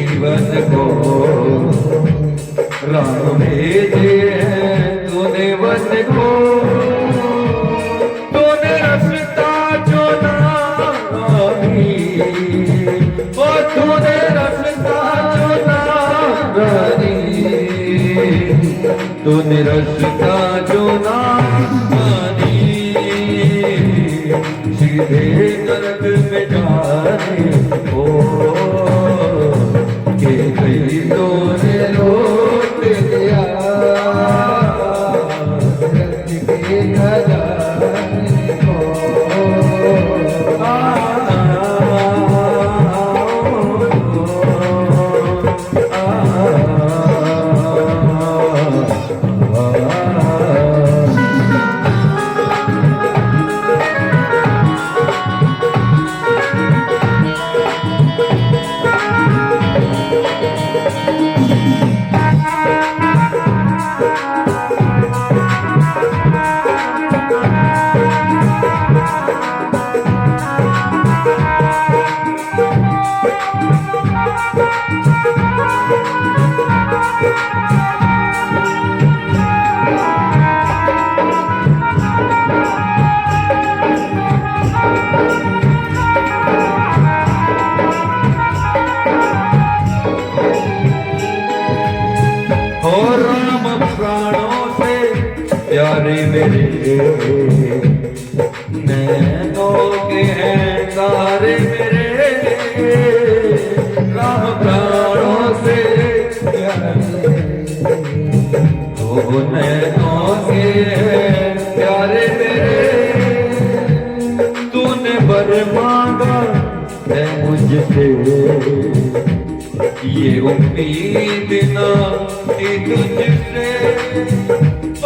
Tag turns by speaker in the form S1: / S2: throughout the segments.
S1: जीवन को राम भेजे हैं तूने वन को, तूने रास्ता चुना रानी, ओ तूने रास्ता चुना रानी, तूने रास्ता चुना रानी, सीधे नरक में जाने को के गई तूने लौट दिया रख के खजाने को। प्यारे मेरे नैनों के हैं तारे मेरे, राम प्राणों से प्यारे तो नैनों के हैं प्यारे मेरे, तूने वर मांगा है मुझसे ये उम्मीद ना थी तुझसे,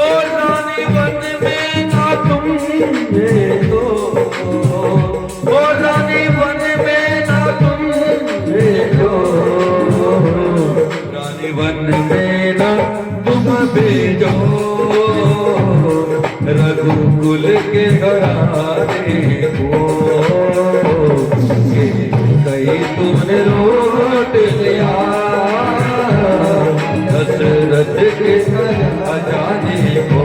S1: और रानी वन में ना तुम देखो, और रानी वन में ना तुम देखो, रानी वन में ना तुम भेजो, रघुकुल के घराने को कहीं तुमने लौट लिया दशरथ के खजाने को,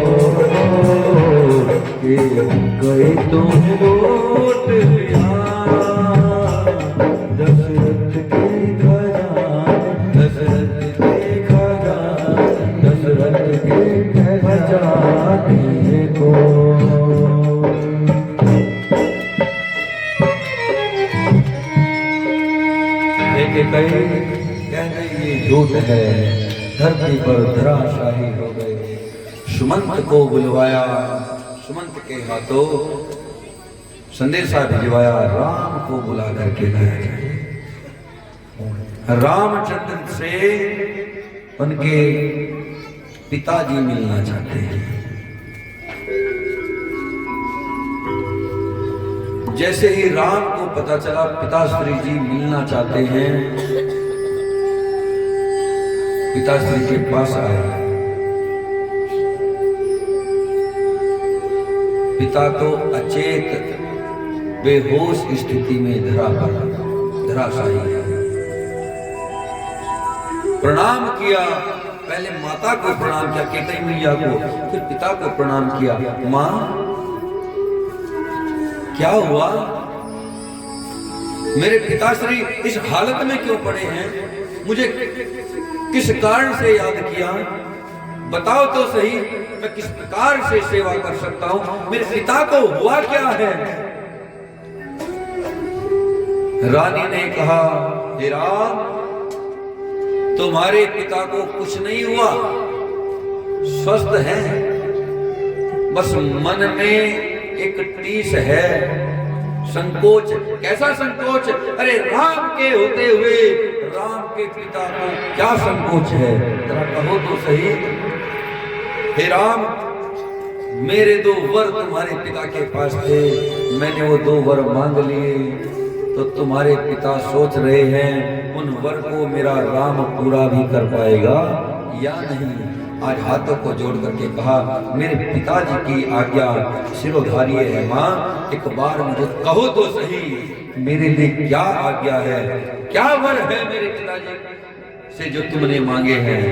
S1: गए तुम लौट लिया दशरथ के खजाने, दशरथ के खजाने, दशरथ के खजाने को। कहते ये झूठ है, धरती पर धराशाही हो गए। सुमंत को बुलवाया, सुमंत के हाथों संदेशा भिजवाया, राम को बुला करके लाया जाए। रामचंद्र से उनके पिताजी मिलना चाहते हैं। जैसे ही राम को पता चला पिताश्री जी मिलना चाहते हैं, पिताश्री के पास आए। पिता तो अचेत बेहोश स्थिति में धराशायी है। प्रणाम किया, पहले माता को प्रणाम किया, केकई मैया को, फिर पिता को प्रणाम किया। मां क्या हुआ, मेरे पिताश्री इस हालत में क्यों पड़े हैं, मुझे किस कारण से याद किया, बताओ तो सही, मैं किस प्रकार से सेवा कर सकता हूं, मेरे पिता को हुआ क्या है। रानी ने कहा, हे राम, तुम्हारे पिता को कुछ नहीं हुआ, स्वस्थ हैं, बस मन में एक टीस है, संकोच। कैसा संकोच? अरे राम के होते हुए राम के पिता को क्या संकोच है, जरा कहो तो सही। हे राम, मेरे 2 वर तुम्हारे पिता के पास थे, मैंने वो 2 वर मांग लिए, तो तुम्हारे पिता सोच रहे हैं उन वर को मेरा राम पूरा भी कर पाएगा या नहीं। आज हाथों को जोड़ करके कहा, मेरे पिताजी की आज्ञा सिरोधार्य है मां, एक बार मुझे कहो तो सही, मेरे लिए क्या आज्ञा है, क्या वर है मेरे पिताजी से जो तुमने मांगे हैं।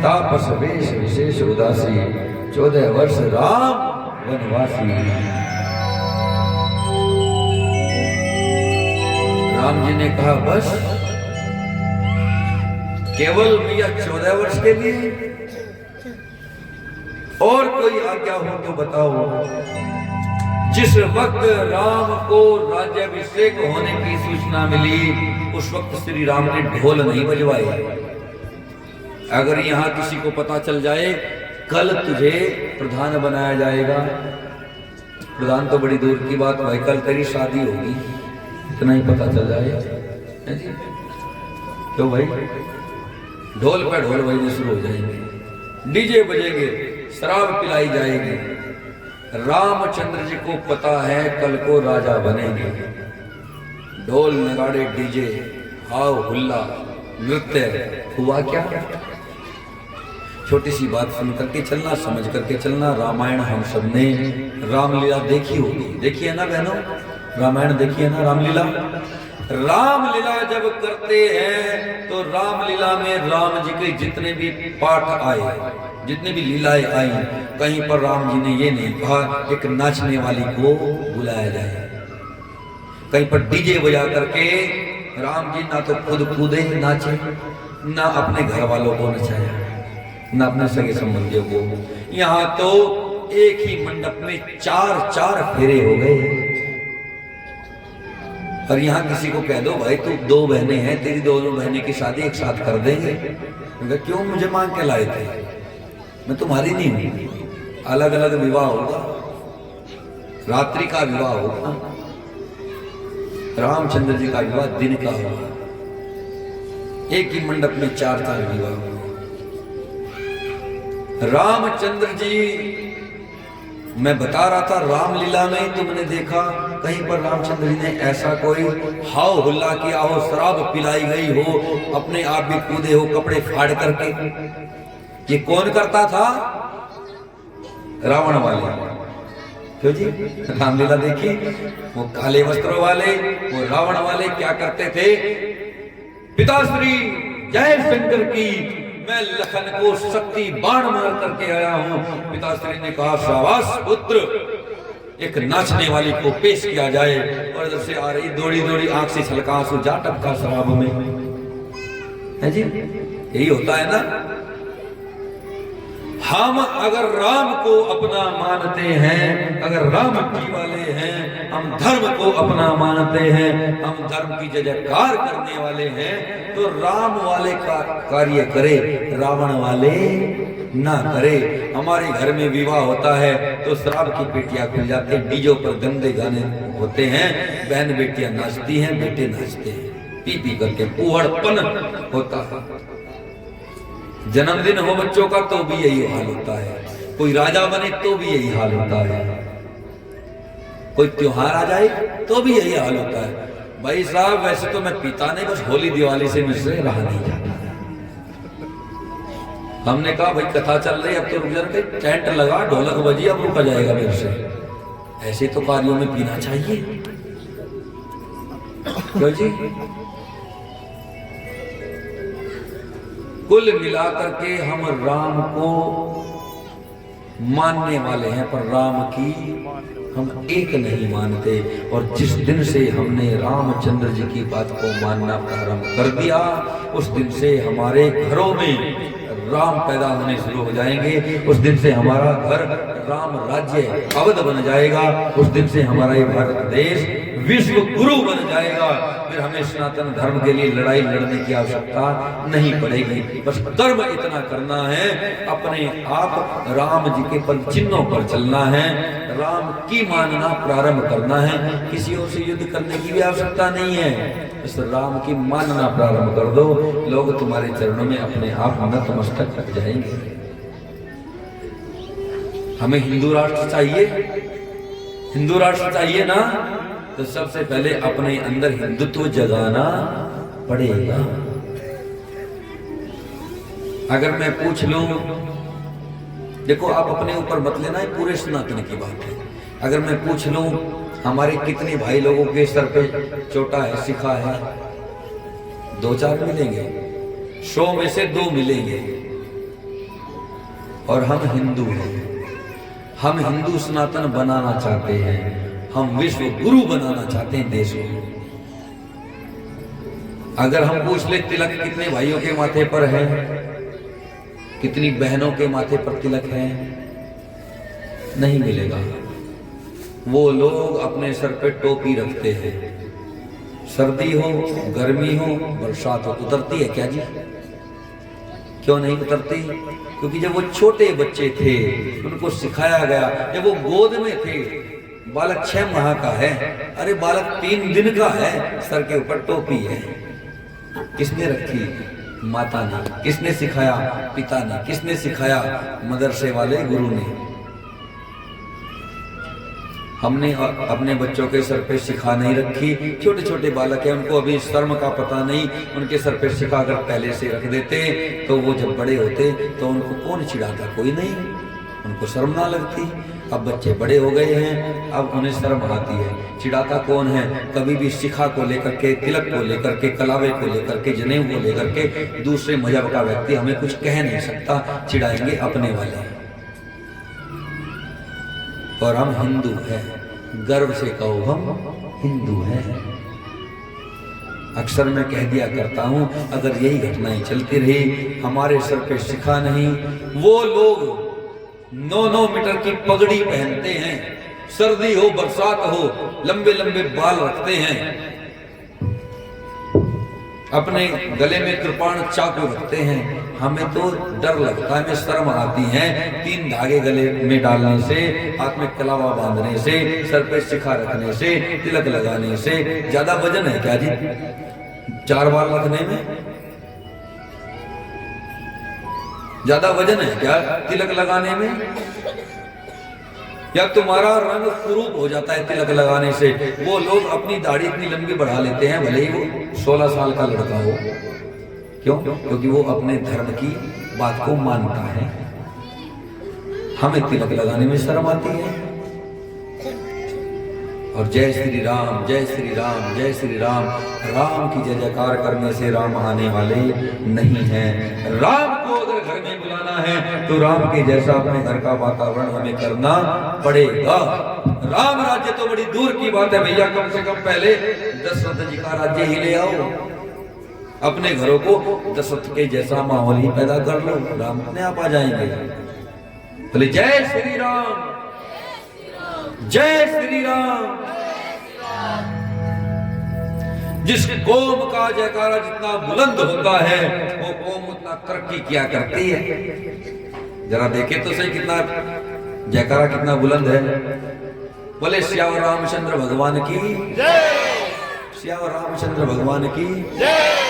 S1: तापस वेश विशेष उदासी, 14 वर्ष राम वनवासी। राम जी ने कहा बस केवल भैया 14 वर्ष के लिए, और कोई आज्ञा हो तो बताओ। जिस वक्त राम को राज्याभिषेक होने की सूचना मिली, उस वक्त श्री राम ने ढोल नहीं बजवाए। अगर यहां किसी को पता चल जाए कल तुझे प्रधान बनाया जाएगा, प्रधान तो बड़ी दूर की बात भाई, कल तेरी शादी होगी, इतना ही पता चल जाए क्यों भाई, ढोल पे ढोल बजने शुरू हो जाएंगे, डीजे बजेंगे, शराब पिलाई जाएगी। रामचंद्र जी को पता है कल को राजा बनेंगे। ढोल नगाड़े डीजे, हाव हुल्ला, नृत्य, हुआ क्या? छोटी सी बात सुन करके चलना, समझ करके चलना। रामायण हम सब ने रामलीला देखी होगी, देखी है ना बहनों? रामायण देखी है ना रामलीला? रामलीला जब करते हैं तो रामलीला में राम जी के जितने भी पाठ आए, जितने भी लीलाएं आई, कहीं पर राम जी ने ये नहीं कहा एक नाचने वाली को बुलाया जाए। कहीं पर डीजे बजा करके राम जी ना तो खुद कूदे नाचे, ना अपने घर वालों को नचाया, ना अपने सगे संबंधियों को। यहाँ तो एक ही मंडप में 4-4 फेरे हो गए। और यहाँ किसी को कह दो भाई तू 2 बहनें हैं, तेरी दोनों बहनें की शादी एक साथ कर देंगे, क्यों मुझे मांग के लाए थे, मैं तुम्हारी नहीं हूं। अलग अलग विवाह होगा, रात्रि का विवाह होगा, रामचंद्र जी का विवाह दिन का होगा। एक ही मंडप में 4-4 विवाह होगा। रामचंद्र जी, मैं बता रहा था रामलीला में तुमने देखा कहीं पर रामचंद्र जी ने ऐसा कोई हाव हुल्ला किया हो, शराब पिलाई गई हो, अपने आप भी कूदे हो कपड़े फाड़ करके? ये कौन करता था? रावण वाले। क्यों जी? रामलीला देखी, वो काले वस्त्रों वाले, वो रावण वाले क्या करते थे? पिताश्री जय शंकर की, मैं लखन को शक्ति बाण मार करके आया हूं। पिताश्री ने कहा शाबाश पुत्र, एक नाचने वाली को पेश किया जाए। और इधर से आ रही दौड़ी दौड़ी आंख से छलका आंसू, जा टपका शराब में, है जी? यही होता है ना। हम अगर राम को अपना मानते हैं, अगर राम की वाले हैं, हम धर्म को अपना मानते हैं, हम धर्म की जय जयकार करने वाले हैं, तो राम वाले का कार्य करे, रावण वाले ना करे। हमारे घर में विवाह होता है तो शराब की पेटियां खुल जाती हैं, डीजों पर गंदे गाने होते हैं, बहन बेटियां नाचती हैं, बेटे नाचते हैं, पी पी करके पुहड़पन होता है। जन्मदिन हो बच्चों का तो भी यही हाल होता है, कोई राजा बने तो भी यही हाल होता है, कोई त्योहार आ जाए तो भी यही हाल होता है। भाई साहब वैसे तो मैं पीता नहीं, बस होली दिवाली से मुझसे रहा नहीं जाता। हमने कहा भाई कथा चल रही, अब तो रुक जाए, टेंट लगा, ढोलक बजी, अब रुका जाएगा मेरे से। ऐसे तो कार्यों में पीना चाहिए, क्यों जी? कुल मिलाकर के हम राम को मानने वाले हैं, पर राम की हम एक नहीं मानते। और जिस दिन से हमने रामचंद्र जी की बात को मानना प्रारंभ कर दिया, उस दिन से हमारे घरों में राम पैदा होने शुरू हो जाएंगे। उस दिन से हमारा घर राम राज्य अवध बन जाएगा। उस दिन से हमारा ये भारत देश विश्व गुरु बन जाएगा। फिर हमें सनातन धर्म के लिए लड़ाई लड़ने की आवश्यकता नहीं पड़ेगी। बस कर्म इतना करना है, अपने आप राम जी के पद चिन्हों पर चलना है, राम की मानना प्रारंभ करना है। किसी और से युद्ध करने की भी आवश्यकता नहीं है, बस राम की मानना प्रारंभ कर दो, लोग तुम्हारे चरणों में अपने आप नतमस्तक हो जाएंगे। हमें हिंदू राष्ट्र चाहिए, हिंदू राष्ट्र चाहिए ना, तो सबसे पहले अपने अंदर हिंदुत्व जगाना पड़ेगा। अगर मैं पूछ लूं, देखो आप अपने ऊपर मत लेना, पूरे सनातन की बात है। अगर मैं पूछ लूं हमारे कितने भाई लोगों के सर पे चोटा है, सिखा है? 2-4 मिलेंगे, 100 में से 2 मिलेंगे। और हम हिंदू हैं, हम हिंदू सनातन बनाना चाहते हैं, हम विश्व गुरु बनाना चाहते हैं देश को। अगर हम पूछ ले तिलक कितने भाइयों के माथे पर है, कितनी बहनों के माथे पर तिलक है, नहीं मिलेगा। वो लोग अपने सर पे टोपी रखते हैं, सर्दी हो, गर्मी हो, बरसात हो, उतरती है क्या जी? क्यों नहीं उतरती? क्योंकि जब वो छोटे बच्चे थे उनको सिखाया गया, जब वो गोद में थे, बालक 6 माह का है, अरे बालक 3 दिन का है, सर के ऊपर टोपी है। किसने रखी? माता ने। किसने सिखाया? पिता ने। किसने सिखाया? मदरसे वाले गुरु ने। हमने अपने बच्चों के सर पे शिखा नहीं रखी। छोटे छोटे बालक हैं, उनको अभी शर्म का पता नहीं, उनके सर पे शिखा अगर पहले से रख देते तो वो जब बड़े होते तो उनको कौन चिढ़ाता? कोई नहीं, उनको शर्म ना लगती। अब बच्चे बड़े हो गए हैं, अब उन्हें शर्म आती है। चिढ़ाता कौन है? कभी भी शिखा को लेकर के, तिलक को लेकर के, कलावे को लेकर के, जनेऊ को लेकर के दूसरे मजहब का व्यक्ति हमें कुछ कह नहीं सकता, चिढ़ाएंगे अपने वाले। और हम हिंदू हैं, गर्व से कहो हम हिंदू हैं। अक्सर मैं कह दिया करता हूं, अगर यही घटनाएं चलती रही, हमारे सर पे शिखा नहीं, वो लोग 9-9 मीटर की पगड़ी पहनते हैं, सर्दी हो बरसात हो, लंबे लंबे बाल रखते हैं, अपने गले में कृपाण चाकू रखते हैं। हमें तो डर लगता है, हमें शर्म आती है 3 धागे गले में डालने से, हाथ में कलावा बांधने से, सर पे शिखा रखने से, तिलक लगाने से। ज्यादा वजन है क्या जी 4 बाल रखने में? ज्यादा वजन है क्या तिलक लगाने में? या तुम्हारा रंग कुरूप हो जाता है तिलक लगाने से? वो लोग अपनी दाढ़ी इतनी लंबी बढ़ा लेते हैं, भले ही वो 16 साल का लड़का हो। क्यों? क्योंकि वो अपने धर्म की बात को मानता है। हमें तिलक लगाने में शर्म आती है। और जय श्री राम, जय श्री राम, जय श्री राम, राम की जय जयकार करने से राम आने वाले नहीं हैं। राम को अगर घर में बुलाना है तो राम के जैसा अपने घर का वातावरण हमें करना पड़ेगा। राम राज्य तो बड़ी दूर की बात है भैया, कम से कम पहले दशरथ जी का राज्य ही ले आओ। अपने घरों को दशरथ के जैसा माहौल ही पैदा कर लो, राम अपने आप आ जाएंगे। बोले जय श्री राम, जय श्री राम। जिस कौम का जयकारा जितना बुलंद होता है, वो कौम उतना तरक्की किया करती है। जरा देखे तो सही, कितना जयकारा कितना बुलंद है। बोले श्याम रामचंद्र भगवान की जय, श्याम रामचंद्र भगवान की जय।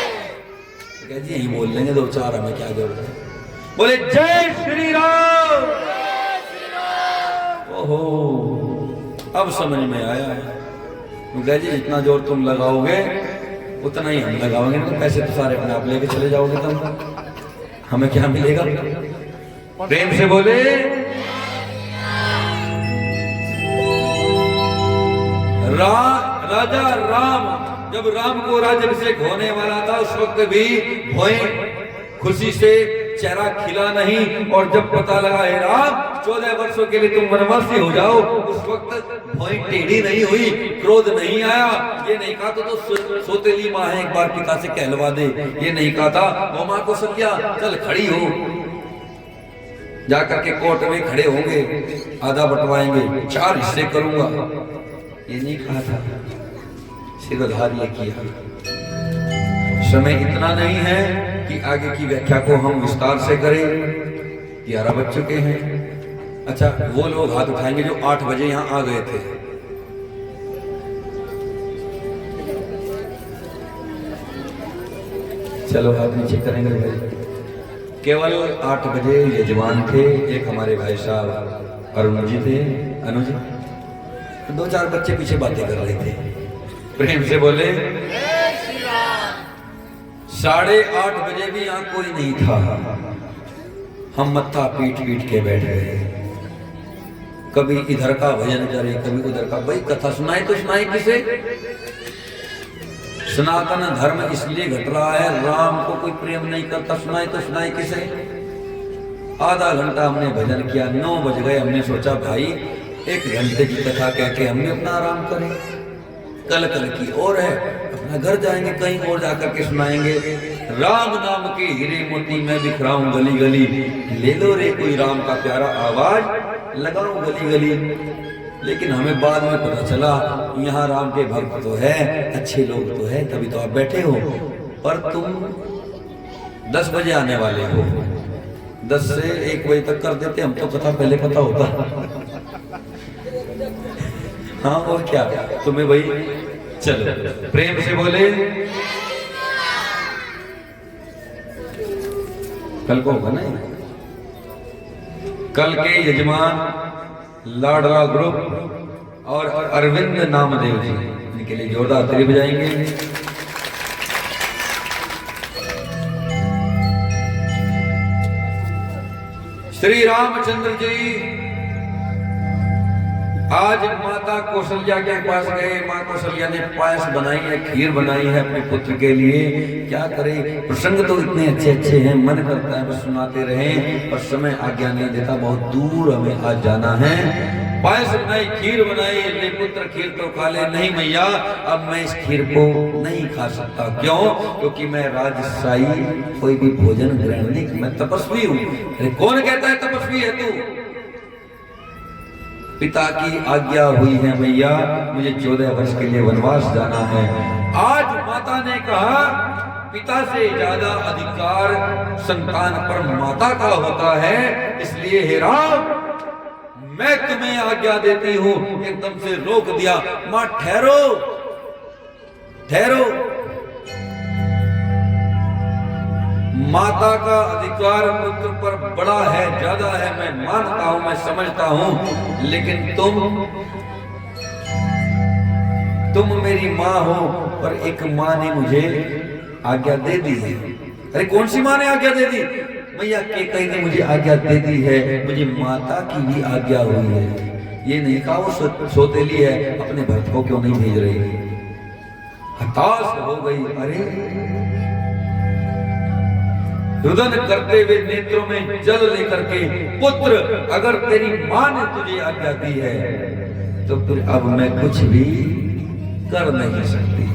S1: जी यही बोल लेंगे 2-4, हमें क्या जरूरत है। बोले जय श्री राम। ओहो, अब समझ में आया। जी जितना जोर तुम लगाओगे उतना ही हम लगाओगे, तो पैसे तो सारे अपने आप लेके चले जाओगे, तुम हमें क्या मिलेगा? प्रेम से बोले राजा राम, जब राम को राज्याभिषेक होने वाला था उस वक्त भी भोएं खुशी से चेहरा खिला नहीं। और जब पता लगा हे राम 14 वर्षों के लिए तुम वनवासी हो जाओ, उस वक्त भोएं टेढ़ी नहीं हुई, क्रोध नहीं आया। ये नहीं कहा तो सोतेली माँ है, एक बार पिता से कहलवा दे। ये नहीं कहा था वो माँ को सत्या चल खड़ी हो, जाकर के कोर्ट में खड़े होंगे, आधा बंटवाएंगे, 4 हिस्से करूंगा। ये नहीं कहा था, सिरधार ये किया। समय इतना नहीं है कि आगे की व्याख्या को हम विस्तार से करें, 11 बज चुके हैं। अच्छा, वो लोग हाथ उठाएंगे जो 8 बजे यहां आ गए थे। चलो हाथ नीचे करेंगे भाई। केवल 8 बजे यजमान थे, एक हमारे भाई साहब अरुण जी थे, अनुज, 2-4 बच्चे पीछे बातें कर रहे थे। प्रेम से बोले 8:30 बजे भी यहां कोई नहीं था। हम मत्था पीट पीट के बैठ गए। कभी इधर का भजन करे, कभी उधर का। भाई कथा सुनाए तो सुनाए किसे? सनातन धर्म इसलिए घट रहा है, राम को कोई प्रेम नहीं करता, सुनाए तो सुनाए किसे? आधा घंटा हमने भजन किया, 9 बज गए, हमने सोचा भाई 1 घंटे की कथा कह के हमने अपना आराम करें, कल की और है, अपना घर जाएंगे, कहीं और जाकर के सुनाएंगे। राम नाम के हीरे मोती मैं बिखराऊं गली गली, ले लो रे कोई राम का प्यारा, आवाज लगाऊं गली गली। लेकिन हमें बाद में पता चला यहाँ राम के भक्त तो है, अच्छे लोग तो है, तभी तो आप बैठे हो। पर तुम 10 बजे आने वाले हो, 10 से 1 बजे तक कर देते, हम तो कथा पहले पता होता। हाँ और क्या तुम्हें भाई, चलो प्रेम से बोले। कल को होगा ना, कल के यजमान लाडला ग्रुप और अरविंद नामदेव जी, इनके लिए जोरदार ताली बजाएंगे। श्री रामचंद्र जी आज माता कौशल्या के पास गए। माँ कौशल्या ने पायस बनाई है, खीर बनाई है अपने पुत्र के लिए। क्या करे, प्रसंग तो इतने अच्छे अच्छे हैं, मन करता है बस सुनाते रहें, पर समय आज्ञा नहीं देता, बहुत दूर हमें आज जाना है। पायस बनाई, खीर बनाई, ले पुत्र खीर तो खा ले। नहीं मैया, अब मैं इस खीर को नहीं खा सकता। क्यों? क्योंकि मैं राजशाही कोई भी भोजन ग्रहण नहीं, मैं तपस्वी हूँ। अरे कौन कहता है तपस्वी है तू? पिता की आज्ञा हुई है मैया, मुझे 14 वर्ष के लिए वनवास जाना है। आज माता ने कहा पिता से ज्यादा अधिकार संतान पर माता का होता है, इसलिए हे राम मैं तुम्हें आज्ञा देती हूं। एकदम से रोक दिया। मां ठहरो ठहरो, माता का अधिकार पुत्र पर बड़ा है, ज्यादा है, मैं मानता हूं, मैं समझता हूं, लेकिन तुम मेरी माँ हो, पर एक माँ ने मुझे आज्ञा दे दी है। अरे कौन सी माँ ने आज्ञा दे दी? मैया कैकेयी ने मुझे आज्ञा दे दी है, मुझे माता की भी आज्ञा हुई है। ये नहीं कहा वो सौतेली है, अपने भक्त को क्यों नहीं भेज रही? हताश हो गई। अरे रुदन करते हुए नेत्रों में जल लेकर के, पुत्र अगर तेरी मां ने तुझे आज्ञा दी है तो फिर अब मैं कुछ भी कर नहीं सकती।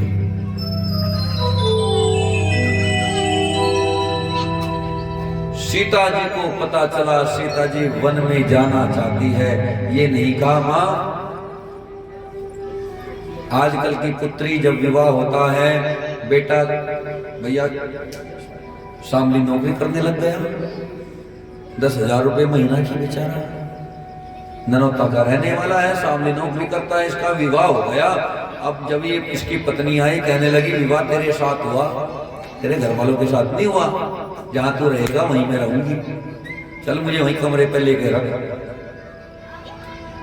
S1: सीता जी को पता चला सीता जी वन में जाना चाहती है। ये नहीं कहा मां, आजकल की पुत्री जब विवाह होता है, बेटा भैया शामली नौकरी करने लग गया, 10,000 रुपए महीना की, बेचारा ननौता का रहने वाला है, शामली नौकरी करता है, इसका विवाह हो गया। अब जब ये इसकी पत्नी आई, कहने लगी विवाह तेरे साथ हुआ, तेरे घर वालों के साथ नहीं हुआ, जहां तू रहेगा वहीं मैं रहूंगी, चल मुझे वहीं कमरे पे लेके रख।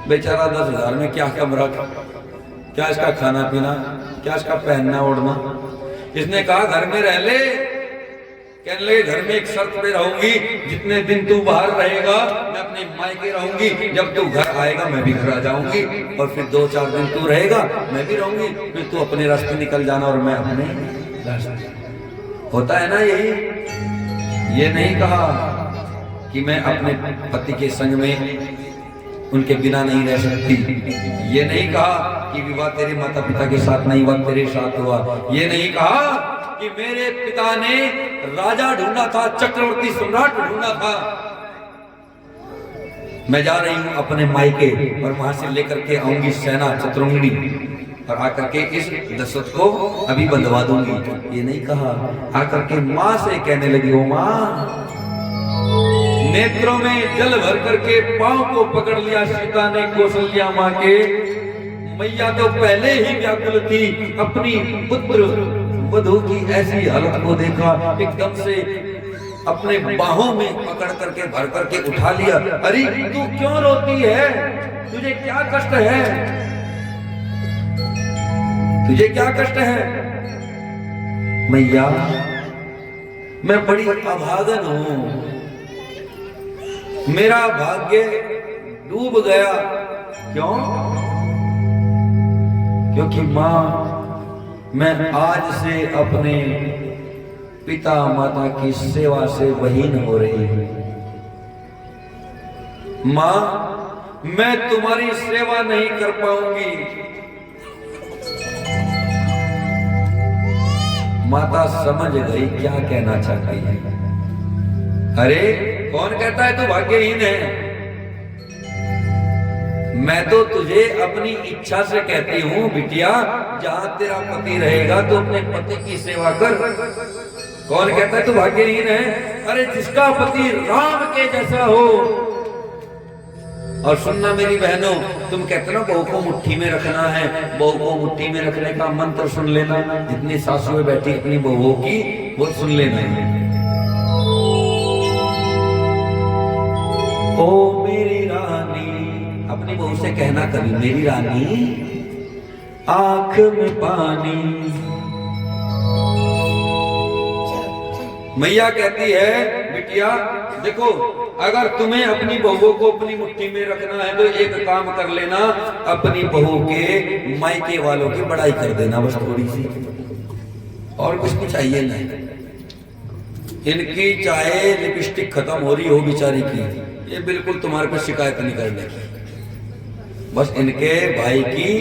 S1: बेचारा 10,000 में क्या कमरा, क्या इसका खाना पीना, क्या इसका पहनना ओढ़ना। इसने कहा घर में रह ले। कहने लगे घर में एक शर्त पे रहूंगी, जितने दिन तू बाहर रहेगा मैं अपने मायके रहूंगी, जब तू घर आएगा मैं भी घर आ जाऊंगी, और फिर 2-4 दिन तू रहेगा मैं भी रहूंगी, फिर तू अपने रास्ते निकल जाना और मैं अपने रास्ते। होता है ना यही। ये नहीं कहा कि मैं अपने पति के संग में उनके बिना नहीं रह सकती। ये नहीं कहा कि विवाह तेरे माता पिता के साथ नहीं हुआ, तेरे साथ हुआ। ये नहीं कहा कि मेरे पिता ने राजा ढूंढा था, चक्रवर्ती सम्राट ढूंढा था, मैं जा रही हूं अपने मायके और वहां से लेकर के आऊंगी सेना चतुरंगिनी और आकर के इस दशरथ को अभी बंधवा दूंगी। ये नहीं कहा। आकर के मां से कहने लगी, ओ मां, नेत्रों में जल भर करके पांव को पकड़ लिया सीता ने कौशल्या मां के। मैया तो पहले ही व्याकुल थी, अपनी पुत्र वधू की ऐसी हालत को देखा, एकदम से अपने बाहों में पकड़ करके भर करके उठा लिया। अरे तू क्यों रोती है? तुझे क्या कष्ट है? तुझे क्या कष्ट है? मैया मैं बड़ी अभागन हूं, मेरा भाग्य डूब गया, क्यों? क्योंकि मां, मैं आज से अपने पिता माता की सेवा से बहीन हो रही हूं। मां, मैं तुम्हारी सेवा नहीं कर पाऊंगी। माता समझ गई क्या कहना चाहती है। अरे कौन कहता है तू भाग्यहीन है? मैं तो तुझे अपनी इच्छा से कहती हूं बिटिया, जहां तेरा पति रहेगा तो अपने पति की सेवा कर। कौन कहता है तू भाग्यहीन है? अरे जिसका पति राम के जैसा हो। और सुनना मेरी बहनों, तुम कहते ना बहू को मुट्ठी में रखना है, बहू को मुट्ठी में रखने का मंत्र सुन लेना। जितनी सासुएं बैठी अपनी बहुओं की, वो सुन लेना है। ओ मेरी रानी, अपनी बहू से कहना कभी, मेरी रानी आंख में पानी। मैया कहती है बिटिया देखो, अगर तुम्हें अपनी बहू को अपनी मुट्ठी में रखना है तो एक काम कर लेना, अपनी बहू के मायके वालों की बड़ाई कर देना, बस थोड़ी सी, और कुछ नहीं चाहिए। नहीं, इनकी चाहे लिपस्टिक खत्म हो रही हो बेचारी की, ये बिल्कुल तुम्हारे पे शिकायत नहीं करने की। बस इनके भाई की,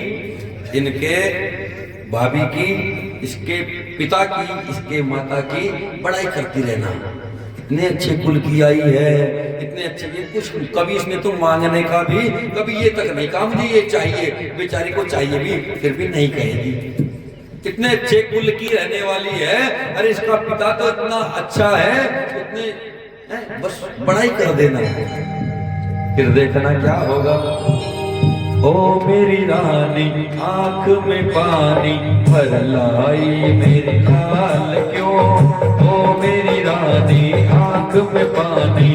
S1: इनके भाभी की, इसके पिता की, इसके माता की बड़ाई करती रहना। इतने अच्छे कुल की आई है, इतने अच्छे, ये कुछ कभी इसने तो मांगने का भी कभी ये तक नहीं कहा मुझे ये चाहिए, बेचारी को चाहिए भी, फिर भी नहीं कहेगी। कितने अच्छे कुल की रहने वाली है, अरे इसका पिता तो इतना अच्छा है, इतने बस बड़ाई कर देना, फिर देखना क्या होगा। ओ मेरी रानी आंख में पानी भर लाई मेरी लाल क्यों। ओ मेरी रानी आंख में पानी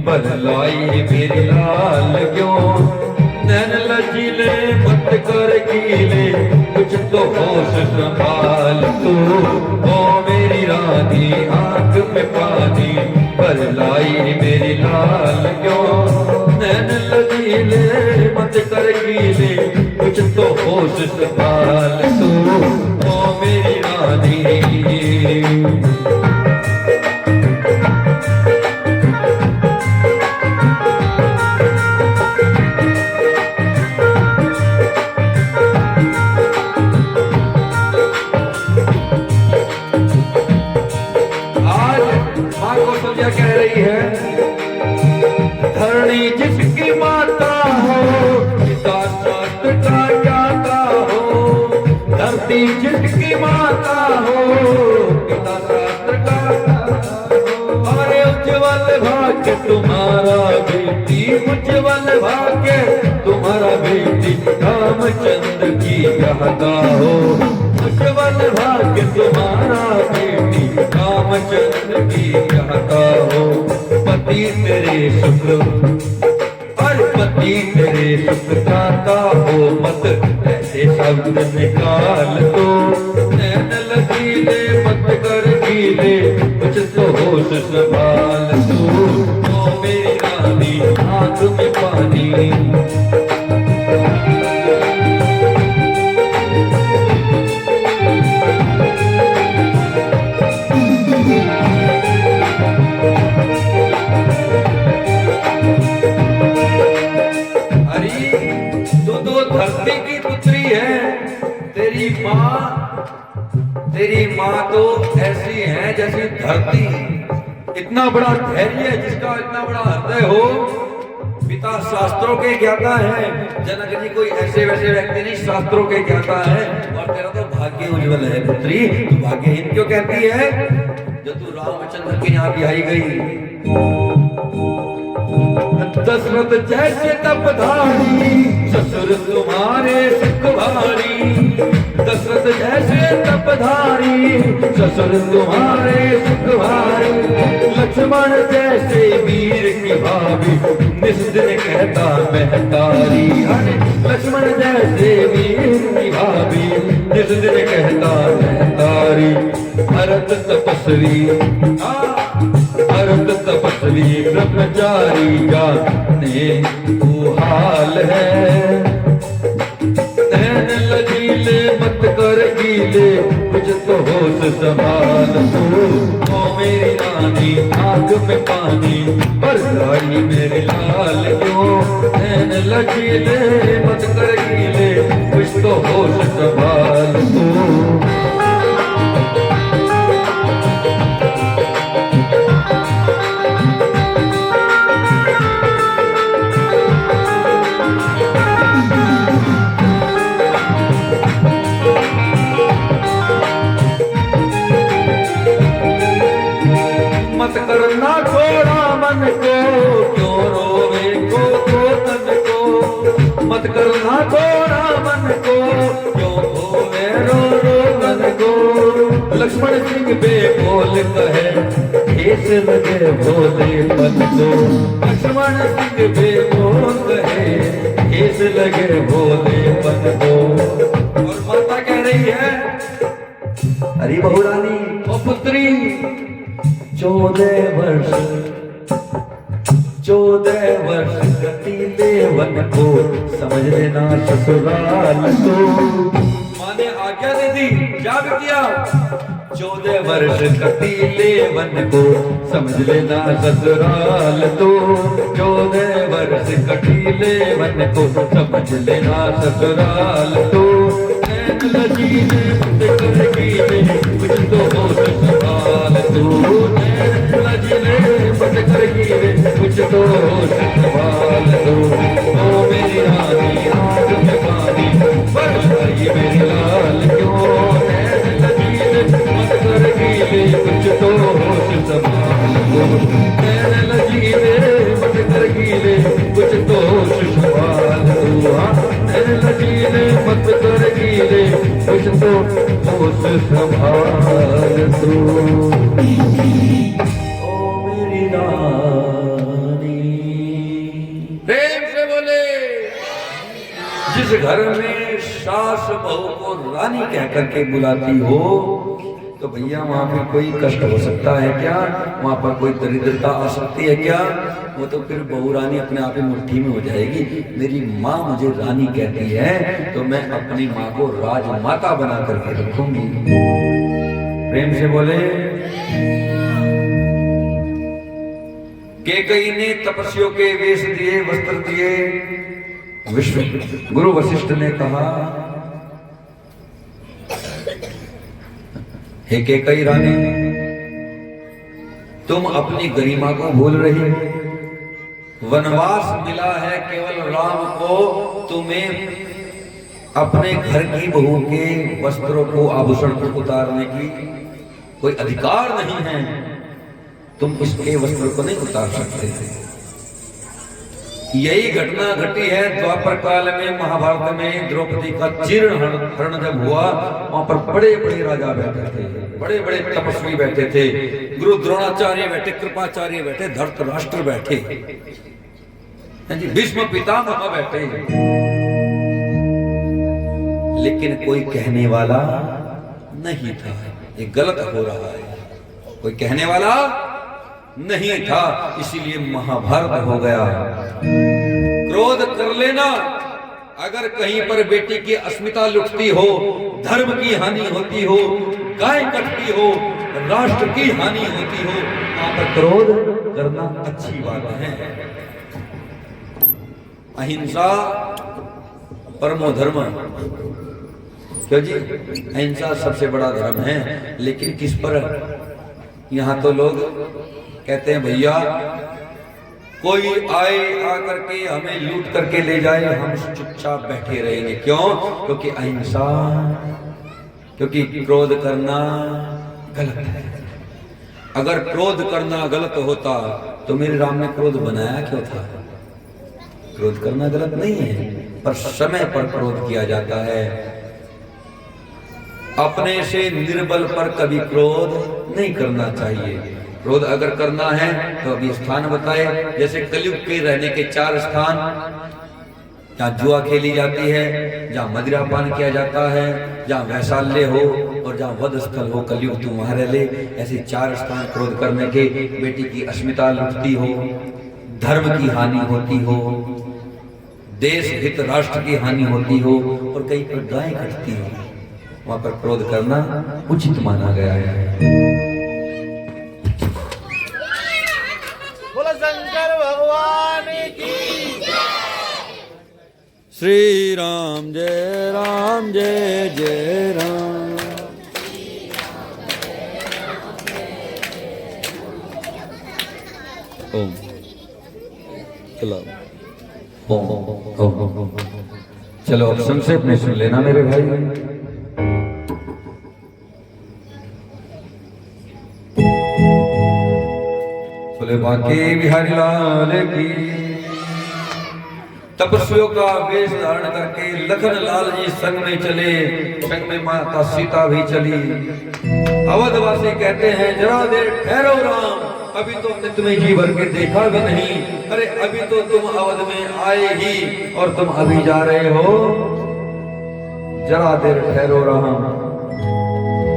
S1: भर लाई मेरी लाल क्यों। नैन लचीले मत कर गीले, कुछ तो होश संभाल तू। ओ मेरी रानी आंख में पानी भर लाई मेरी लाल क्यों। नैन लचीले मत कर गीले, कुछ तो होश संभाल तू। ओ मेरी रानी कह रही है, धरणी जिसकी माता हो, पिता शास्त्र का ज्ञाता हो। धरती जिसकी माता हो, पिता शास्त्र का हो। अरे उज्जवल भाग्य तुम्हारा बेटी, उज्जवल भाग्य तुम्हारा बेटी, रामचंद्र की कहता हो। उज्जवल भाग्य तुम्हारा बेटी, रामचंद्र की कहता हो। पति तेरे सुख और पति तेरे सुख खाता हो, मत ऐसे शब्द निकाल दो। नैन लगीले मत कर गीले, कुछ तो होश संभाल दो। ओ मेरी रानी आंख में पानी। धरती की पुत्री है तेरी माँ तो ऐसी है जैसी धरती। इतना बड़ा धैर्य है जिसका, इतना बड़ा हृदय हो। पिता शास्त्रों के ज्ञाता है, जनक जी कोई ऐसे वैसे व्यक्ति नहीं, शास्त्रों के ज्ञाता है। और तेरा तो भाग्य उज्जवल है पुत्री। तू भाग्यहीन क्यों कहती है? जो तू रामचंद्र के यहाँ भी आई गई। दशरथ जैसे तपधारी, ससुर तुम्हारे सुख भारी। दशरथ जैसे तपधारी, ससुर तुम्हारे सुख भारी। लक्ष्मण जैसे वीर की भाभी, निस दिन कहता महतारी। लक्ष्मण जैसे वीर की भाभी, निस दिन कहता महतारी। भरत तपस्वी, भरत तपस्वी ब्रह्मचारी, जाने वो हाल है। कुछ तो होश संभाल तू। ओ मेरी रानी आंख में पानी पर लाई मेरे लाल क्यों, नैन लकीले मत कर गीले, कुछ तो होश संभाल तू। मत करना छोड़ा मन को, क्यों रोवे को तन को। मत करना छोड़ा मन को, क्यों रोवे रो मन को। लक्ष्मण सिंह बेबोल कहे, ठेस लगे भोले मन को। लक्ष्मण सिंह बेबोल कहे, ठेस लगे भोले मन को। और माता कह रही है, अरे बहू रानी ओ पुत्री, 14 वर्ष कटीले वन को, समझ लेना ससुराल तो। माँ ने आज्ञा दे दी, क्या किया? 14 वर्ष कटीले वन को, समझ लेना ससुराल तो। 14 वर्ष कटीले वन को, समझ लेना ससुराल तो। लजीने कुछ तो होश संभाल तू। लजीने कुछ तो होश संभाल तू। ओ मेरी रानी आंख में पानी पर लाई मेरे लाल क्यों, लजीने मत कर गीले, कुछ तो होश संभाल तू। लजीने मत कर गीले, कुछ तो होश संभाल तू। लजीने मत कर गीले, कुछ तो होश संभाल तू। ओ मेरी रानी। प्रेम से बोले। जिस घर में सास बहू को रानी कह करके बुलाती हो, तो भैया वहां पर कोई कष्ट हो सकता है क्या? वहां पर कोई दरिद्रता आ सकती है क्या? वो तो फिर बहू रानी अपने आप ही मुट्ठी में हो जाएगी। मेरी माँ मुझे रानी कहती है, तो मैं अपनी माँ को राजमाता बना करके रखूंगी। प्रेम से बोले। कैकेयी ने तपस्वियों के वेश दिए, वस्त्र दिए। गुरु वशिष्ठ ने कहा, हे कैकेयी रानी, तुम अपनी गरिमा को भूल रही हो। वनवास मिला है केवल राम को, तुम्हें अपने घर की बहू के वस्त्रों को, आभूषण को उतारने की कोई अधिकार नहीं है। तुम उसके वस्त्र को नहीं उतार सकते। यही घटना घटी है द्वापर काल में। महाभारत में द्रौपदी का जीर्ण हरण जब हुआ, वहां पर बड़े बड़े राजा बैठे थे, बड़े बड़े तपस्वी बैठे थे। गुरु द्रोणाचार्य बैठे, कृपाचार्य बैठे, धृतराष्ट्र बैठे, भीष्म पितामह बैठे। लेकिन कोई कहने वाला नहीं था, ये गलत हो रहा है। कोई कहने वाला नहीं था, इसीलिए महाभारत हो गया। क्रोध कर लेना, अगर कहीं पर बेटी की अस्मिता लुटती हो, धर्म की हानि होती हो, गाय कटती हो, राष्ट्र की हानि होती हो, वहां पर क्रोध करना अच्छी बात है। अहिंसा परमो धर्म। क्यों जी? अहिंसा सबसे बड़ा धर्म है। लेकिन किस पर? यहाँ तो लोग कहते हैं भैया कोई आए आकर के हमें लूट करके ले जाए, हम चुपचाप बैठे रहेंगे। क्यों? क्योंकि अहिंसा, क्योंकि क्रोध करना गलत है। अगर क्रोध करना गलत होता तो मेरे राम ने क्रोध बनाया क्यों था? क्रोध करना गलत नहीं है, पर समय पर क्रोध किया जाता है। अपने से निर्बल पर कभी क्रोध नहीं करना चाहिए। क्रोध अगर करना है तो अभी स्थान बताए, जैसे कलयुग के रहने के 4 स्थान, जहाँ जुआ खेली जाती है, जहाँ मदिरापान किया जाता है, जहाँ वैशाल्य हो और जहाँ वध स्थल हो, कलयुग तुम वहां रह ले। ऐसे 4 स्थान क्रोध करने के। बेटी की अस्मिता लुटती हो, धर्म की हानि होती हो, देश हित राष्ट्र की हानि होती हो, और कहीं पर गाय कटती हो। वहां पर क्रोध करना उचित माना गया है।
S2: बोलो शंकर भगवान की
S1: श्री राम जय जय राम। ओम चलो ओम। चलो अब संक्षेप में सुन लेना मेरे भाई। बोले बांके बिहारी लाल की। तपस्वियों का वेश धारण करके लखन लाल जी संग में चले, संग में माता सीता भी चली। अवधवासी कहते हैं जरा देर ठहरो राम, अभी तो हमने तुम्हें जी भर के देखा भी नहीं। अरे अभी तो तुम अवध में आए ही और तुम अभी जा रहे हो, जरा देर ठहरो राम।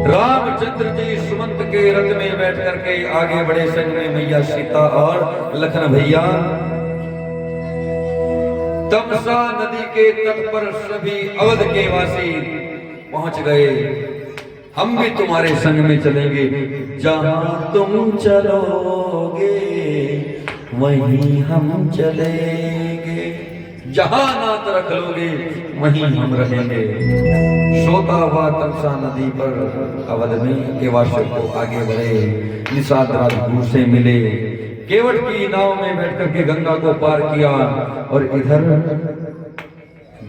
S1: रामचंद्र जी सुमंत के रथ में बैठ करके आगे बढ़े, संग में मैया सीता और लखन भैया। तमसा नदी के तट पर सभी अवध के वासी पहुंच गए। हम भी तुम्हारे संग में चलेंगे, जहां तुम चलोगे वहीं हम चलेंगे, जहां नात रख लोगे वहीं हम रहेंगे। सोता हुआ तमसा नदी पर अवध में के वासियों को आगे बढ़े। निषाद राजगुरु से मिले, केवट की नाव में बैठ करके गंगा को पार किया। और इधर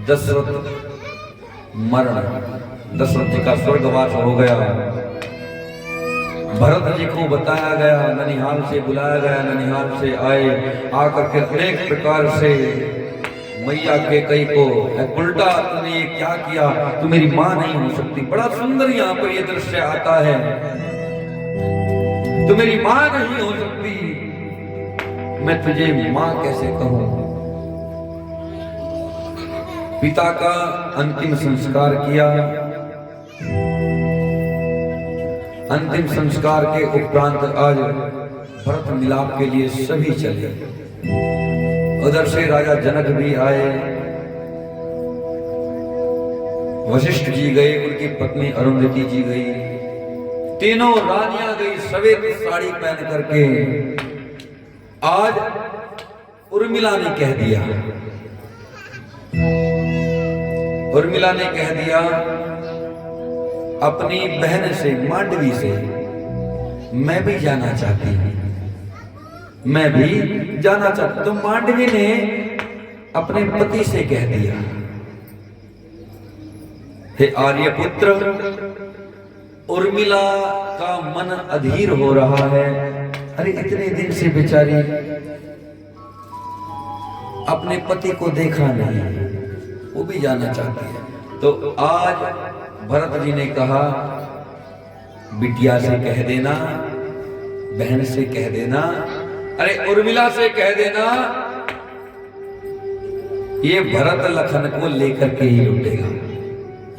S1: दशरथ मरण, दशरथ जी का स्वर्गवास हो गया। भरत जी को बताया गया, ननिहाल से बुलाया गया, ननिहाल से आए। आकर के अनेक प्रकार से मैया के कई को उल्टा तूने ये क्या किया, तू मेरी मां नहीं हो सकती। बड़ा सुंदर यहाँ पर ये दृश्य आता है, तू मेरी मां नहीं हो सकती, मैं तुझे मां कैसे कहूं। पिता का अंतिम संस्कार किया। अंतिम संस्कार के उपरांत आज भरत मिलाप के लिए सभी चले। उधर से राजा जनक भी आए, वशिष्ठ जी गए, उनकी पत्नी अरुंधति जी गई, तीनों रानियां गई सफेद साड़ी पहन करके। आज उर्मिला ने कह दिया, उर्मिला ने कह दिया अपनी बहन से, मांडवी से, मैं भी जाना चाहती हूं, मैं भी जाना चाहती। तो मांडवी ने अपने पति से कह दिया, हे आर्यपुत्र, उर्मिला का मन अधीर हो रहा है। अरे इतने दिन से बेचारी अपने पति को देखा नहीं, वो भी जाना चाहती है। तो आज भरत जी ने कहा, बिटिया से कह देना, बहन से कह देना, अरे उर्मिला से कह देना, ये भरत लखन को लेकर के ही लौटेगा।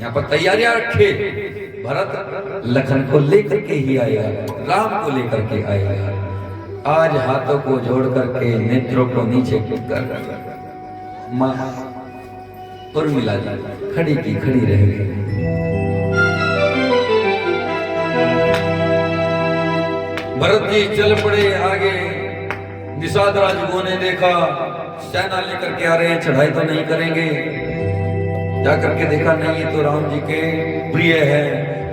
S1: यहाँ पर तैयारियां रखे, भरत लखन को लेकर के ही आएगा, राम को लेकर के आएगा। आज हाथों को जोड़ करके, नेत्रों को नीचे कर मां उर्मिला जी खड़ी की खड़ी रह गई। भरत जी चल पड़े आगे। निषाद राजगुरु ने देखा सेना लेकर के आ रहे हैं, चढ़ाई तो नहीं करेंगे। जाकर के देखा नहीं, ये तो राम जी के प्रिय है।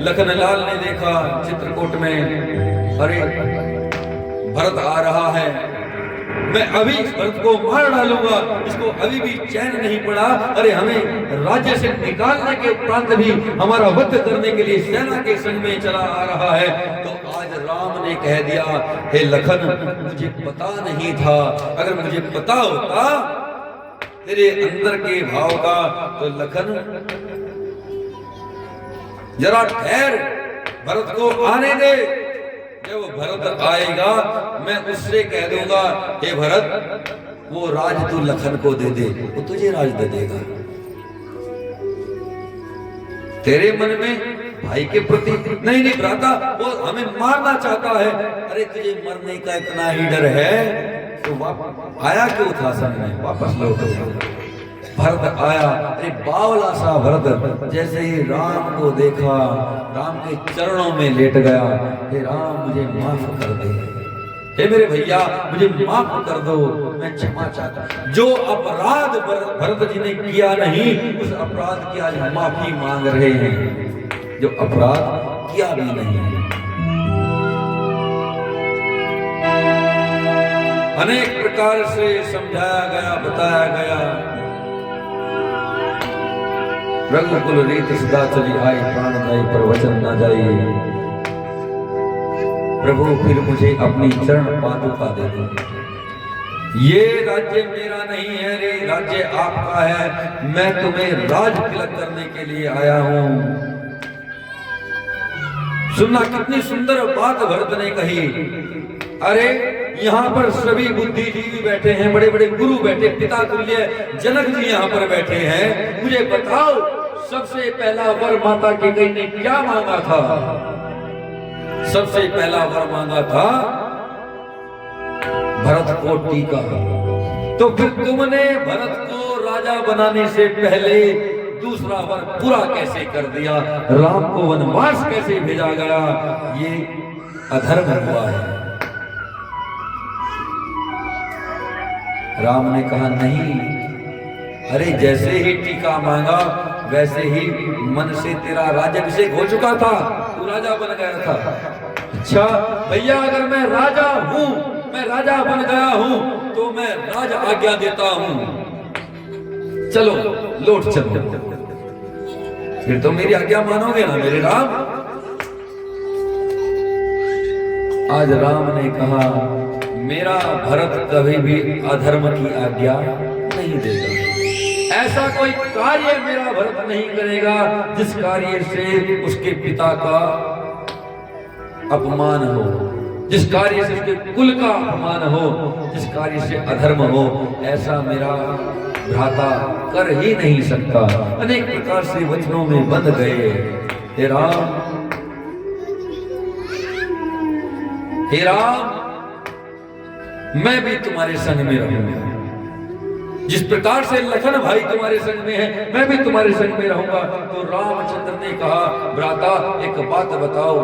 S1: लखन लाल ने देखा चित्रकूट में, अरे भरत आ रहा है, मैं अभी इस भरत को मार डालूंगा, इसको अभी भी चैन नहीं पड़ा। अरे हमें राज्य से निकालने के उपरांत भी हमारा वध करने के लिए सेना के संग में चला आ रहा है। तो आज राम ने कह दिया, हे लखन, मुझे पता नहीं था, अगर मुझे पता होता तेरे अंदर के भाव का, तो लखन जरा ठहर, भरत को आने दे। जब भरत आएगा मैं उससे कह दूंगा, हे भरत, वो राज तू लखन को दे दे, वो तुझे राज दे देगा। तेरे मन में भाई के प्रति नहीं भ्राता, वो हमें मारना चाहता है। अरे तुझे मरने का इतना ही डर है तो आया क्यों था संग में, वापस लौट। भरत आया, अरे बावला सा भरत जैसे ही राम को देखा, राम के चरणों में लेट गया। हे राम मुझे माफ कर दे, हे मेरे भैया मुझे माफ कर दो, मैं क्षमा चाहता हूं। जो अपराध भरत जी ने किया नहीं, उस अपराध की आज माफी मांग रहे हैं, जो अपराध किया भी नहीं। अनेक प्रकार से समझाया गया, बताया गया। रघुकुल रीत सदा चली आई, प्राण जाई पर वचन ना जाई। प्रभु फिर मुझे अपनी चरण पादुका दे दो। ये राज्य मेरा नहीं है रे, राज्य आपका है। मैं तुम्हें राज तिलक करने के लिए आया हूं। सुनना, कितनी सुंदर बात भरत ने कही। अरे यहाँ पर सभी बुद्धिजीवी बैठे हैं, बड़े बड़े गुरु बैठे, पिता तुल्य जनक जी यहाँ पर बैठे हैं। मुझे बताओ, सबसे पहला वर माता की कई ने क्या मांगा था? सबसे पहला वर मांगा था भरत को टीका। तो फिर तुमने भरत को राजा बनाने से पहले दूसरा वर पूरा कैसे कर दिया? राम को वनवास कैसे भेजा गया? ये अधर्म हुआ है। राम ने कहा नहीं, अरे जैसे ही टीका मांगा वैसे ही मन से तेरा राज्याभिषेक हो चुका था, तू राजा बन गया था। अच्छा भैया, अगर मैं राजा हूं, मैं राजा बन गया हूं, तो मैं राज आज्ञा देता हूं, चलो लौट चलो। फिर तो मेरी आज्ञा मानोगे ना मेरे राम? आज राम ने कहा, मेरा भरत कभी भी अधर्म की आज्ञा नहीं देगा। ऐसा कोई कार्य मेरा भरत नहीं करेगा जिस कार्य से उसके पिता का अपमान हो, जिस कार्य से उसके कुल का अपमान हो, जिस कार्य से अधर्म हो, ऐसा मेरा भ्राता कर ही नहीं सकता। अनेक प्रकार से वचनों में बंध गए। हे राम, हे राम, मैं भी तुम्हारे संग में रहूंगा। जिस प्रकार से लखन भाई तुम्हारे संग में है, मैं भी तुम्हारे संग में रहूंगा। तो रामचंद्र ने कहा, भ्राता एक बात बताओ।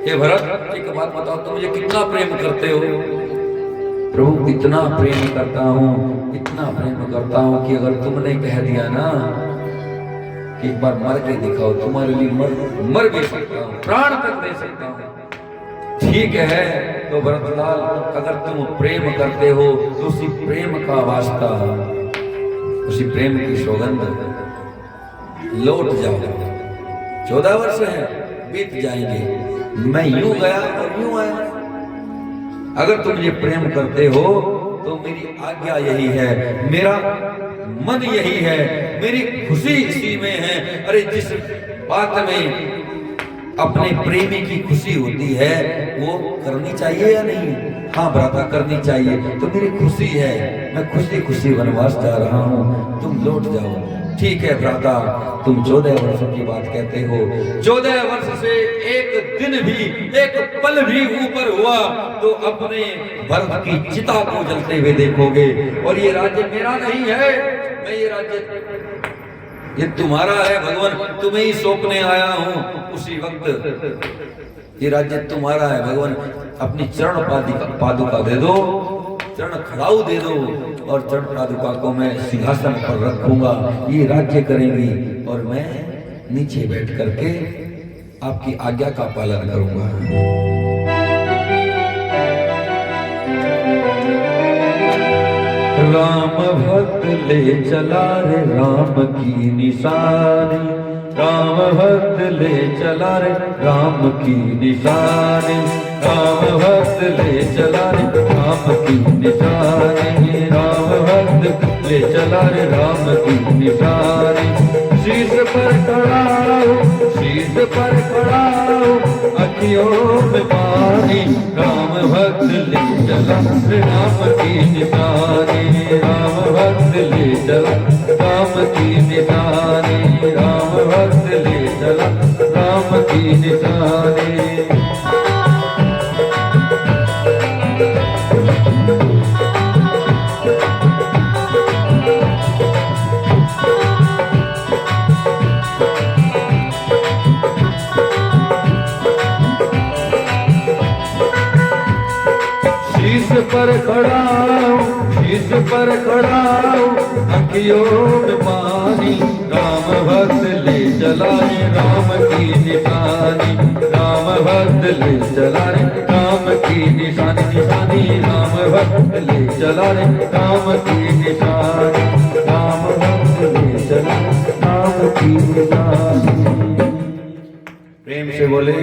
S1: हे भरत, एक बात बताओ, तुम मुझे कितना प्रेम करते हो? प्रभु इतना प्रेम करता हूं, इतना प्रेम करता हूं कि अगर तुमने कह दिया ना कि एक बार मर के दिखाओ, तुम्हारे लिए मर भी सकता हूं, प्राण तक दे सकता हूं। ठीक है, तो भरतलाल अगर तुम प्रेम करते हो तो उसी प्रेम का वास्ता, उसी प्रेम की सौगंध, लौट जाओ। 14 वर्ष है, बीत जाएंगे, मैं यूं गया और यूं आया। अगर तुम ये प्रेम करते हो तो मेरी आज्ञा यही है, मेरा मन यही है, मेरी खुशी इसी में है। अरे जिस बात में अपने प्रेमी की खुशी होती है वो करनी चाहिए या नहीं? हाँ भ्राता, करनी चाहिए। तो मेरी खुशी है, मैं खुशी खुशी वनवास जा रहा हूँ, तुम लौट जाओ। ठीक है भ्राता, तुम 14 वर्षों की बात कहते हो, 14 वर्ष से एक दिन भी, एक पल भी ऊपर हुआ तो अपने भरत की चिता को जलते हुए देखोगे। और ये राज्य मेरा नहीं है, मैं ये राज्य, ये तुम्हारा है भगवान, तुम्हें ही सौंपने आया हूं। उसी वक्त ये राज्य तुम्हारा है भगवान, अपनी चरण पादुका दे दो, चरण खड़ाऊ दे दो, और चरण पादुका को मैं सिंहासन पर रखूंगा। ये राज्य करेंगी और मैं नीचे बैठ करके आपकी आज्ञा का पालन करूंगा। राम भक्त ले चला रे राम की निशानी, राम भक्त ले चला रे राम की निशानी, राम भक्त ले चला रे राम की निशानी, राम भक्त ले चला रे राम की निशानी। शीश पर खड़ा हो, शीश पर खड़ा हो, अखियों में पानी, राम भक्त ले चला रे राम की निशानी, राम भक्त ले चला राम की निशानी, राम भक्त ले चला राम की निशानी। शीश पर खड़ा हूँ, शीश पर खड़ा हूँ, अखियों में पानी, राम भक्त ले चलाए राम की निशानी, राम भक्त ले चलाए राम की निशानी, निशानी राम भक्त ले चलाए राम की निशानी, राम भक्त ले चलाए राम की निशानी। प्रेम से बोले।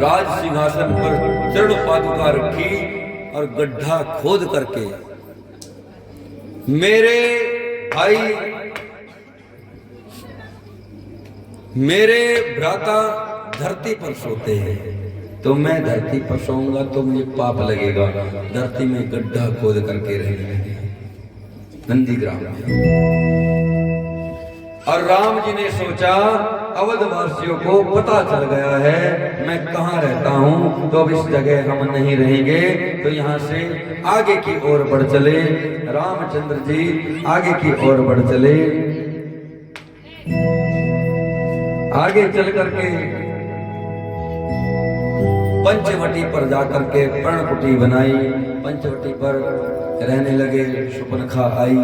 S1: राज सिंहासन पर चरण पादुका रखी और गड्ढा खोद करके मेरे भाई, मेरे भ्राता धरती पर सोते हैं, तो मैं धरती पर सोऊंगा तो मुझे पाप लगेगा, धरती में गड्ढा खोद करके रहने लगे नंदीग्राम में। और राम जी ने सोचा अवधवासियों को पता चल गया है मैं कहाँ रहता हूँ, तो अब इस जगह हम नहीं रहेंगे, तो यहाँ से आगे की ओर बढ़ चले। रामचंद्र जी आगे की ओर बढ़ चले, आगे चल करके पंचवटी पर जाकर के पर्णकुटी बनाई, पंचवटी पर रहने लगे। शूर्पणखा आई।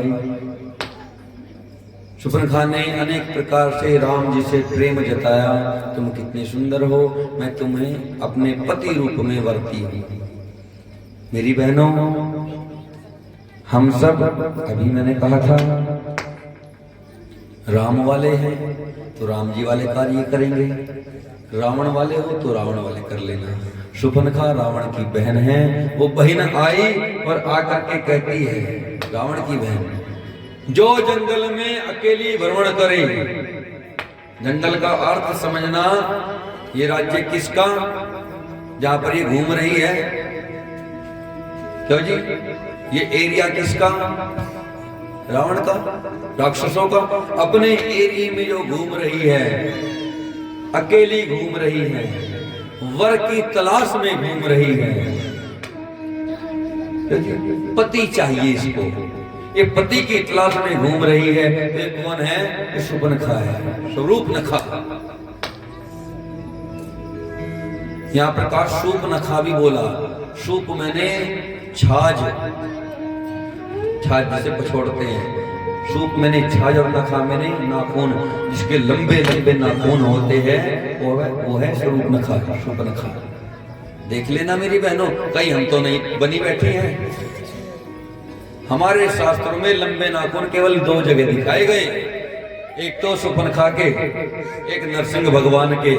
S1: शूर्पणखा ने अनेक प्रकार से राम जी से प्रेम जताया, तुम कितने सुंदर हो, मैं तुम्हें अपने पति रूप में वरती हूँ। मेरी बहनों, हम सब अभी मैंने कहा था राम वाले हैं तो राम जी वाले कार्य करेंगे, रावण वाले हो तो रावण वाले कर लेना। शूर्पणखा रावण की बहन है। वो बहन आई और आकर के कहती है, रावण की बहन, जो जंगल में अकेली भ्रमण करे, जंगल का अर्थ समझना, ये राज्य किसका जहां पर ये घूम रही है, क्यों जी, ये एरिया किसका, रावण का, राक्षसों का। अपने एरिया में जो घूम रही है, अकेली घूम रही है, वर की तलाश में घूम रही है, पति चाहिए इसको, ये पति की तलाश में घूम रही है। ये कौन है? ये शूर्पणखा है, शूर्पणखा। यहाँ प्रकार शूर्पणखा भी बोला। शूप मैंने छाज, छाज जिसे पछोड़ते हैं, शूप मैंने छाज और नखा मैंने नाखून, जिसके लंबे लंबे नाखून होते हैं वो है शूर्पणखा, शूर्पणखा। देख लेना मेरी बहनों, कहीं हम तो नहीं बनी बैठी हैं। हमारे शास्त्रों में लंबे नाखून केवल दो जगह दिखाए गए, एक तो शूर्पणखा के, एक नरसिंह भगवान के।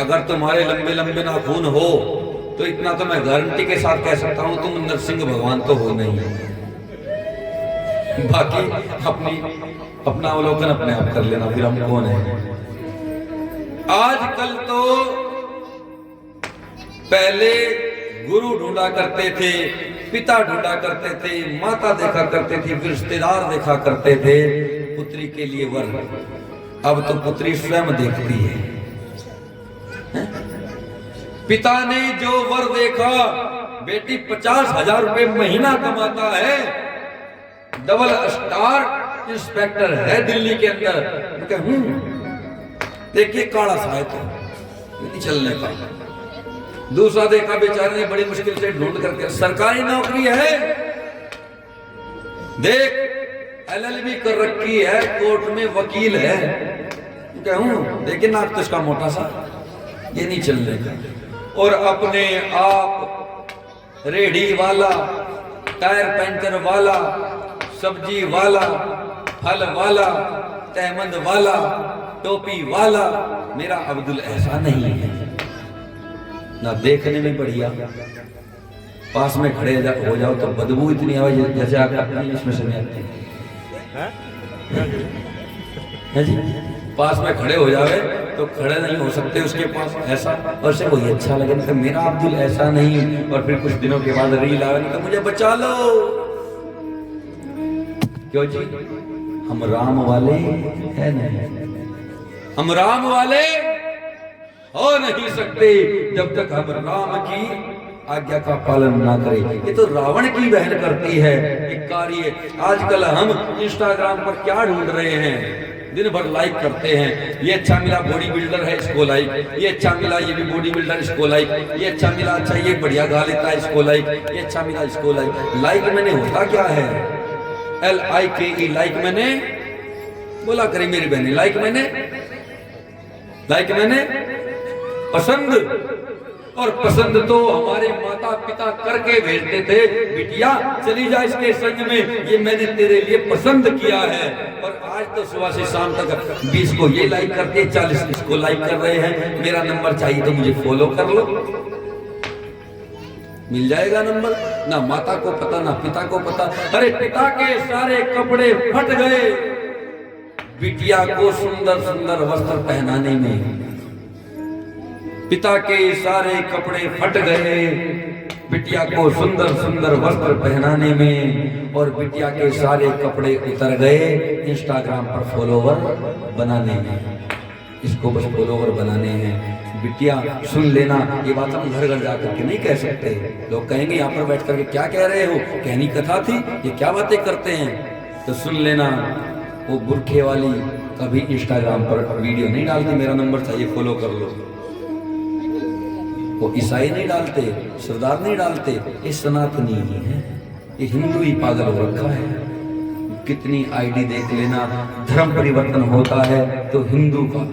S1: अगर तुम्हारे लंबे लंबे नाखून हो तो इतना तो मैं गारंटी के साथ कह सकता हूं, तुम नरसिंह भगवान तो हो नहीं। बाकी अपना अवलोकन अपने आप कर लेना, फिर हम कौन है। आजकल तो पहले गुरु ढूंढा करते थे, पिता ढूंढा करते थे, माता देखा करते थे, फिर रिश्तेदार देखा करते थे पुत्री के लिए वर। अब तो पुत्री स्वयं देखती है। पिता ने जो वर देखा, बेटी 50,000 रुपए महीना कमाता है, डबल स्टार इंस्पेक्टर है दिल्ली के अंदर, देखिए काला सा है तो नहीं चलने का। दूसरा देखा बेचारे ने बड़ी मुश्किल से ढूंढ करके, सरकारी नौकरी है, देख LLB कर रखी है, कोर्ट में वकील है, कहूं लेकिन नाक तो इसका मोटा सा, ये नहीं चलने का। और अपने आप रेडी वाला, टायर पंचर वाला, सब्जी वाला, फल वाला, तहमंद वाला, टोपी वाला, मेरा अब्दुल ऐसा नहीं है। ना देखने में बढ़िया, पास में खड़े हो जाओ तो बदबू इतनी आवाज जैसे आप इसमें से नहीं आती है जी। पास में खड़े हो जावे तो खड़े नहीं हो सकते उसके पास, ऐसा और से वही अच्छा लगे, तो मेरा अब्दुल ऐसा नहीं। और फिर कुछ दिनों के बाद रील आवे तो मुझे बचा लो, क्यों जी, हम राम वाले है नहीं, हम राम वाले हो नहीं सकते जब तक हम राम की आज्ञा का पालन ना करें। ये तो रावण की बहन करती है एक कार्य। आजकल हम इंस्टाग्राम पर क्या ढूंढ रहे हैं, दिन भर लाइक करते हैं। ये अच्छा मिला, बॉडी बिल्डर है, इसको लाइक। ये अच्छा मिला, ये भी बॉडी बिल्डर, इसको लाइक। ये अच्छा मिला, अच्छा ये बढ़िया गा लेता है, इसको लाइक। ये अच्छा मिला, इसको लाइक। लाइक मैंने होता क्या है? LIKE, लाइक मैंने बोला करें मेरी बहनी, लाइक मैंने पसंद। और पसंद तो हमारे माता पिता करके भेजते थे, बिटिया चली जा इसके संग में, ये मैंने तेरे लिए पसंद किया है। और आज तो सुबह से शाम तक 20 को ये लाइक करते, 40 इसको लाइक कर रहे हैं। मेरा नंबर चाहिए तो मुझे फॉलो कर लो, मिल जाएगा नंबर। ना माता को पता, ना पिता को पता। अरे पिता के सारे कपड़े फट गए बिटिया को सुंदर सुंदर वस्त्र पहनाने में। पिता के सारे कपड़े फट गए बिटिया को सुंदर सुंदर वस्त्र पहनाने में, और बिटिया के सारे कपड़े उतर गए इंस्टाग्राम पर फॉलोवर बनाने में। इसको बस फॉलोवर बनाने हैं। बिटिया सुन लेना, ये बात हम घर घर जाकर के नहीं कह सकते। लोग कहेंगे यहाँ पर बैठ करके क्या कह रहे हो, कहनी कथा थी, ये क्या बातें करते हैं। तो सुन लेना, वो बुरखे वाली कभी इंस्टाग्राम पर वीडियो नहीं डालती, मेरा नंबर चाहिए फॉलो कर लो। वो ईसाई नहीं डालते, सरदार नहीं डालते, ये सनातनी ही है, ये हिंदू ही पागल हो रखा है। कितनी आईडी देख लेना, धर्म परिवर्तन होता है तो हिंदू का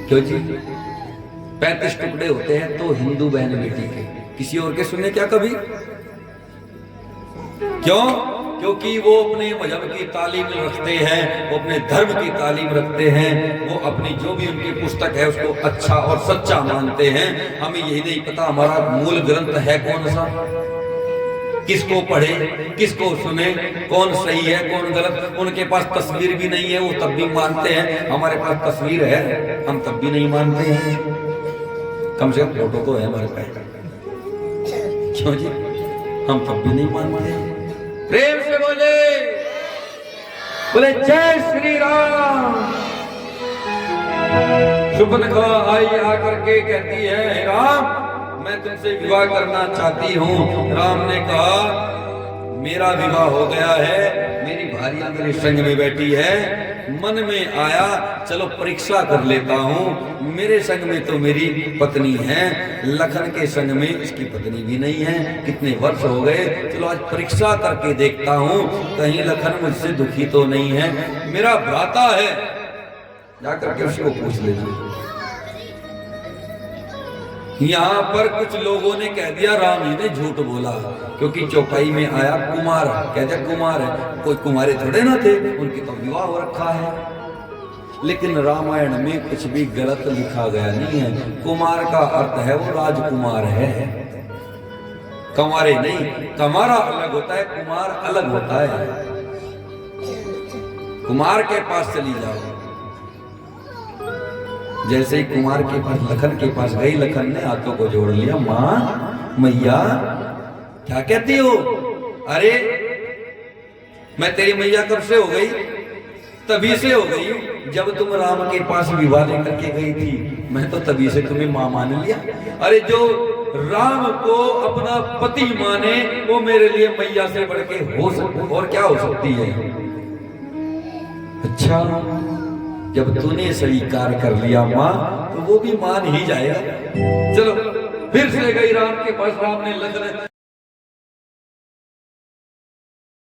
S1: क्यों जी? 35 टुकड़े होते हैं तो हिंदू बहन बेटी के, किसी और के सुने क्या कभी? क्यों? क्योंकि वो अपने मजहब की तालीम रखते हैं, वो अपने धर्म की तालीम रखते हैं, वो अपनी जो भी उनकी पुस्तक है उसको अच्छा और सच्चा मानते हैं। हमें यही नहीं पता हमारा मूल ग्रंथ है कौन सा, किसको पढ़े, किसको सुने, कौन सही है कौन गलत। उनके पास तस्वीर भी नहीं है, वो तब भी मानते हैं। हमारे पास तस्वीर है, हम तब भी नहीं मानते हैं। कम से कम फोटो तो है हमारे पास, क्यों जी? हम तब भी नहीं मानते हैं। प्रेम से बोले जय श्री राम। सुपनखा आई आकर के कहती है, राम मैं तुमसे विवाह करना चाहती हूँ। राम ने कहा मेरा विवाह हो गया है, मेरी भारिया मेरे संग में बैठी है, मन में आया चलो परीक्षा कर लेता हूँ। मेरे संग में तो मेरी पत्नी है, लखन के संग में इसकी पत्नी भी नहीं है। कितने वर्ष हो गए, चलो आज परीक्षा करके देखता हूँ, कहीं लखन मुझसे दुखी तो नहीं है। मेरा भ्राता है, जाकर के उसको पूछ लेना। यहाँ पर कुछ लोगों ने कह दिया राम जी ने झूठ बोला, क्योंकि चौपाई में आया कुमार, कहते कुमार है, कोई कुमारे थोड़े ना थे, उनकी तो विवाह हो रखा है। लेकिन रामायण में कुछ भी गलत लिखा गया नहीं है। कुमार का अर्थ है वो राजकुमार है, कंवारे नहीं। कंवारा अलग होता है, कुमार अलग होता है। कुमार के पास चली जाओ, जैसे ही कुमार के पास लखन के पास गई, लखन ने हाथों को जोड़ लिया, माँ मैया क्या कहती हो? अरे मैं तेरी मैया कब से हो गई? तभी से हो गई जब तुम राम के पास विवाह लेकर के गई थी, मैं तो तभी से तुम्हें माँ मान लिया। अरे जो राम को अपना पति माने वो मेरे लिए मैया से बढ़ के हो सकती, और क्या हो सकती है? अच्छा जब तूने स्वीकार कर लिया माँ, तो वो भी मान ही जाएगा। चलो फिर से गई राम के पास, राम ने लखन